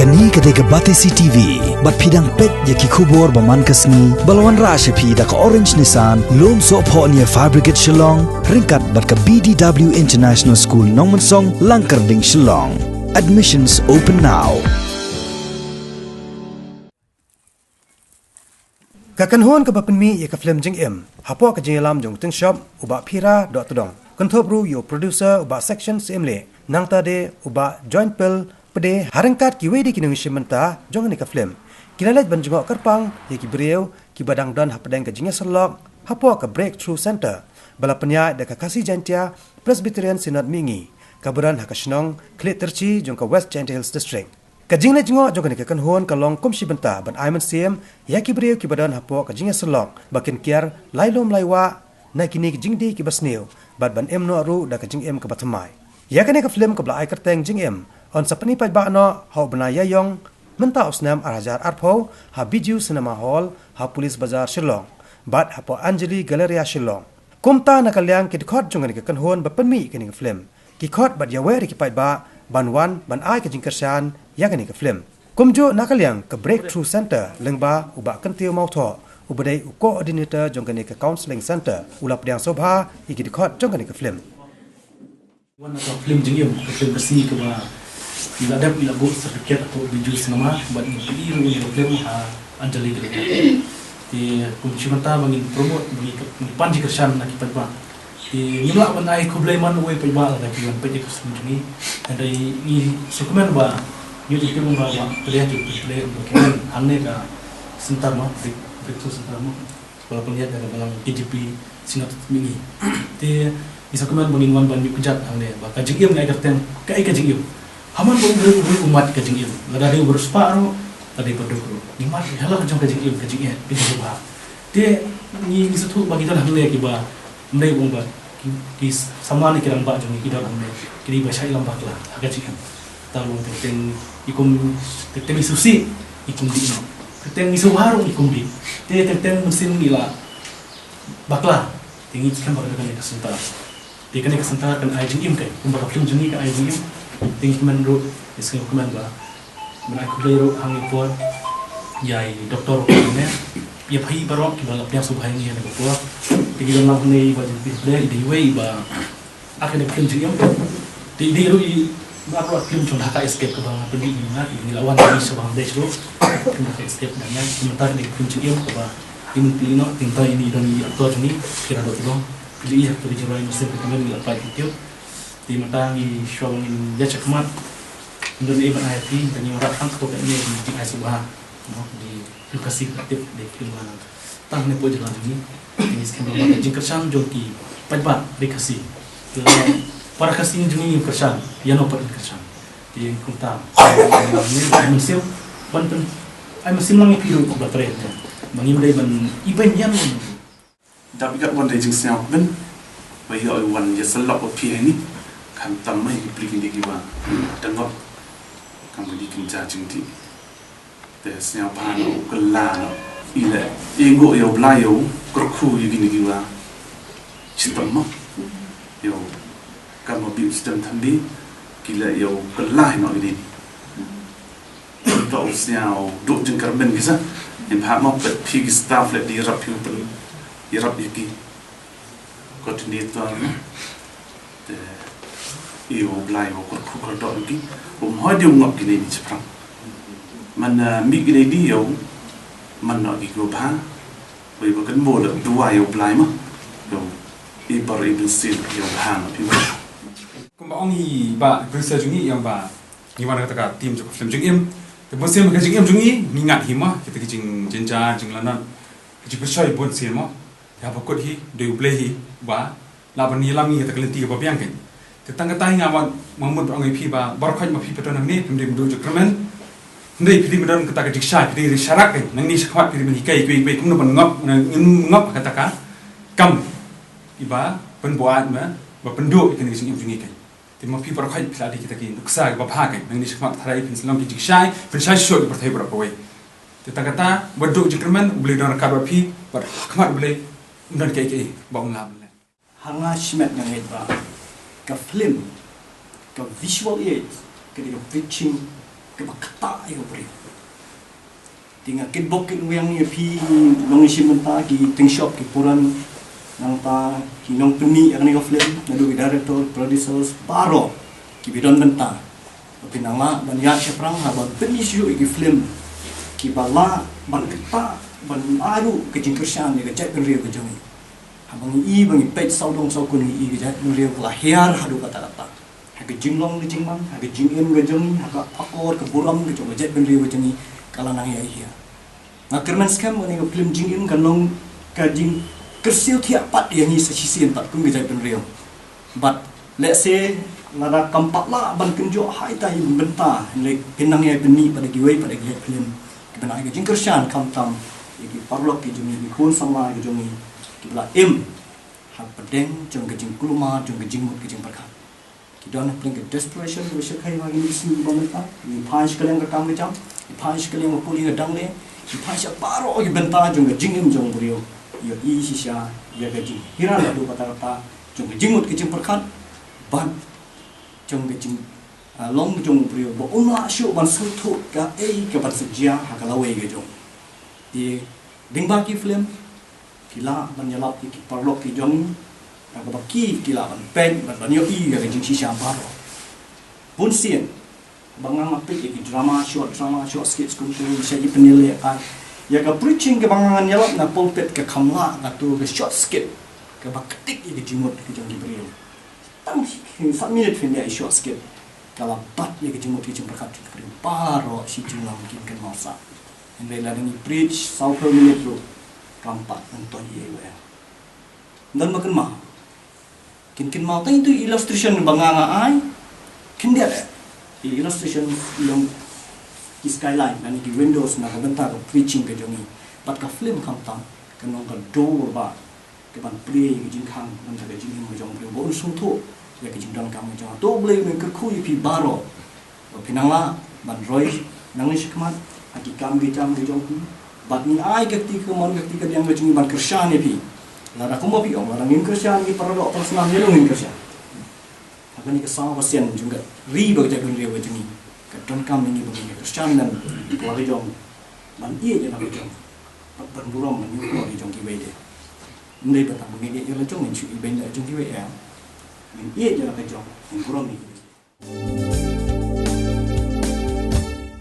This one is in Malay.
Kani ketika Batesi TV, bat pidang pet yaki kubur baman kasni, balawan rasha pi da ka Orange Nissan, lom so po niya Fabricate Shillong, ringkat bat ka BDW International School Nongmansong, Langkarding Shillong. Admissions open now. Kakanhon ka bapenmi ya ka film jing em, hapo ka jing alam jong ting shop uba pira dot tudong. Kentobru yo producer uba section semle, nang tade uba joint pel pede harangkat ki wedi kinung shimenta jong ni ka film. Kinalet ban jong karpang ya ki breu ki badang dan hapadang ka jing selok, hapo ka breakthrough center. Bala penya da ka kasih jantia Presbyterian Synod Mingi, kaburan hakasnong klit terci jong ka West Giant Hills District. Kajing na jingo jong ka kanhon ka long kumsi benta ban Ayman Siem ya ki breu ki badan hapo ka jing selok bakin kiar lailom laiwa na kini jing di ki basneu bad ban em no ru da ka jing em ka batmai. Ya kane ka film ka bla ai kerteng jing em on sapani pa ba no hau bana ya yong menta osnam arhajar arpho ha biju cinema hall ha police bazar Shillong bad hapo Anjali Galleria Shillong. Kumta na kalyang ki khot jong ka kanhon ba panmi kini ka film ki khot bad ya wer ki pa ba ban wan ban ai ka jing kersan ya kani ka film kumjo nakalyang ka breakthrough center lengba uba kantiu mau tho ubadai coordinator jong kani ka counseling center ulap diang sobha iki dikhot jong kani ka film wan ka film jingim ka film kasi ka ba ila dap ila go certificate atau biju cinema ban pi ru ka film ha Anjali Galleria ti kunci mata bangin promote bagi panji kersan nak kipat ba ti nila ban ai kublai man we pa ba la ki wan pa ji kusum ni ada ni sukumen ba yu ti film ba ba play ti play kan anne ka sentar ma betul sentar ma walaupun lihat dalam dalam PGP Synod Mingi ti isa kuman bangin wan ban yu kejat anne ba ka jingim ngai kerten ka ai ka jingim haman bo umat ka jingim lada dia berseparo tadi berdukru ni mat hala ka jong ka jingim ba ti ni satu bagi dalam le ki ba ndai bong ba ki samani kirang ba jong ki dalam le kiri ba sai lam ba kla ka jingim talu teng ikum teng susi ikum di no teng isu harung ikum di teng mesin nila bakla tingi kan baru kan kesentar dia kan kesentar kan ai jingim kai umbar film jeni kan ai jingim ting kemen ru iskin kemen ba men aku lero hang ipor yai doktor ne ya pai barok ki balap yang subhai ni ne ko ti gilam lang ne ba jeng play di way ba akan film jingim di ru aku film cuma hak escape ke bawah pergi ni lawan ni sebang desa tu kena escape dan yang sementara ni film jingim ke bawah ini pilih tinggal ini dan ini atau ni kira dua tu pilih ya pilih jalan mesin pertama ni lepas itu di mata ni show ni dia cakap untuk ni iban IT dan yang orang tu kan ni di ICBA di lokasi aktif di film mana tang ni pun jalan ni ini sekarang bawa jingkersan joki pajak dikasih para kasih juni kersan yang oper kersan di kota ini musim banten musim langi piru ko bateren mangim dai ban iban yan tapi kat wan dai jing siap ben bai oi wan ya selok pi ni kan tam mai plikin di giwa tengok kan di kinja jing ti te siap pano kelano ile ingo yo blayo krokhu yi gini giwa citam yo kamu bius dan tadi kila yo kelai nak ini untuk siau duk jengkar ben kisah yang mau pergi staff le di rap people di rap iki koordinator de yo blai wo ko dok iki hadi ngop gini ni ceprang mana mi gini di yo mana iki go ba we bukan bola dua yo blai mah yo ibar ibn sil yo hang people kumbaong hi ba bersa jungi yang ba ni wana kata tim jok film jing im te musim ka jing im jungi ni ngat hi ma kita jing jenja jing lana ji bersai bon sil ma ya ba kot hi de play hi ba la ban ni lami ta kelenti ka ba biang kan te tang ka tai nga ba mamut ong pi ba bar khaj ma pi peton ni pim de du jok kramen ndai pi medon ka ta ka jik sha pi de sharak kan nang ni sakwat pi ni kai kai kum no ban ngop kata ka kam iba pen buat ma ba penduk ikan jing im jungi kan ma pi par khai phla di kita ki nuksa ba pha kai nang ni sakmat tharai pin salam ki jikshai pin sai shot par thai bra ko we te ta kata wadu jikrman beli don ka ba pi par khmat beli ndan kai kai ba ung lam le hanga shimet nang ba ka film ka visual aids ka di preaching ke bakata yo beri tinggal kit bok kit yang ni pi long isi menta ki ting shop ki puran nang ta ki nong peni yang ni ko film nadu director producers paro ki bidon menta tapi nama ban ya seprang haban peni siu ki film ki bala ban kita ban aru ke jingkersan ni ke cek rio ke jami abang i bang pej saudong saukun i ke cek rio la hiar hadu kata-kata ke jinglong ke jingman ke jingem ke jami ke akor ke buram ke coba cek rio ke jami kala nang ya hia ngakerman skam ni ke film jingem kan long ka jing kersil tiap pat yang ni sesisian pat kun ke cek rio but let's say nada kampak la ban kenjo hai tai benta le pinang ya beni pada giwai pada giat film kebenai ke jingkersan kam tam ki parlok ki jumi ki khun sama ki jumi ki bla ha pedeng jong ke jing kuluma jong ke jing mut ke jing perkha ki don pling ke desperation ke shakai ma ni si bangta ni phaish kaleng ka kam ke jam ni phaish kaleng ko puli ga dang le ki phaish paro ki benta jong ke jing jong brio yo i si sha ya ke jing hira la do kata kata jong ke jing mut ke jing perkha ban jong ke jing long jong brio bo una shu ban sultu ka ke bat sejia ha kala we ke jong di dingba ki film kila ban yalap ki parlok ki jong ka ba ki kila ban pen ban yo i ga jing si sha paro pun sien bangang apik ki drama short skits kun tu sha i penil ya ka preaching ke bangangan yalap na pulpit ke kamla na tu ke short skit ke ba ketik ki jimut ki jong ki brio tam 3 minute film ya short skit kalau bat ya ke jimut ki jong berkat ki brio paro si jinglang ki kan masa Andai lah dengan preach sauker minit tu kampak nonton ye we. Dan makan mah. Kin mau tu illustration banganga ai. Kin dia illustration yang di skyline dan di windows na bentar preaching ke jongi. Bat ka film kam tam kan nong ka door ba ke ban play ke jing khang nan ta ke jing mo jong play bo sung thu ya ke jing dang kam jong to play men ke khu pi baro. Pinangla ban roy nang ni shikmat aki kam ge jam ge jong bat ni ai ke ti ke mon ke ti ke yang ge jing ban kersan ni pi la ra ko mo pi ong la ngin kersan ni parado personal ni ngin kersan apa ni ke sama pasien juga ri ba ge jang ge jing ke don kam ni ba ge kersan dan la ge jong ban ie je na ge jong ban burom ni ko ge jong ki we de ndai ba ta ngi ge la jong ni chu i ben da jong ki we ya ni ie je na ge jong burom ni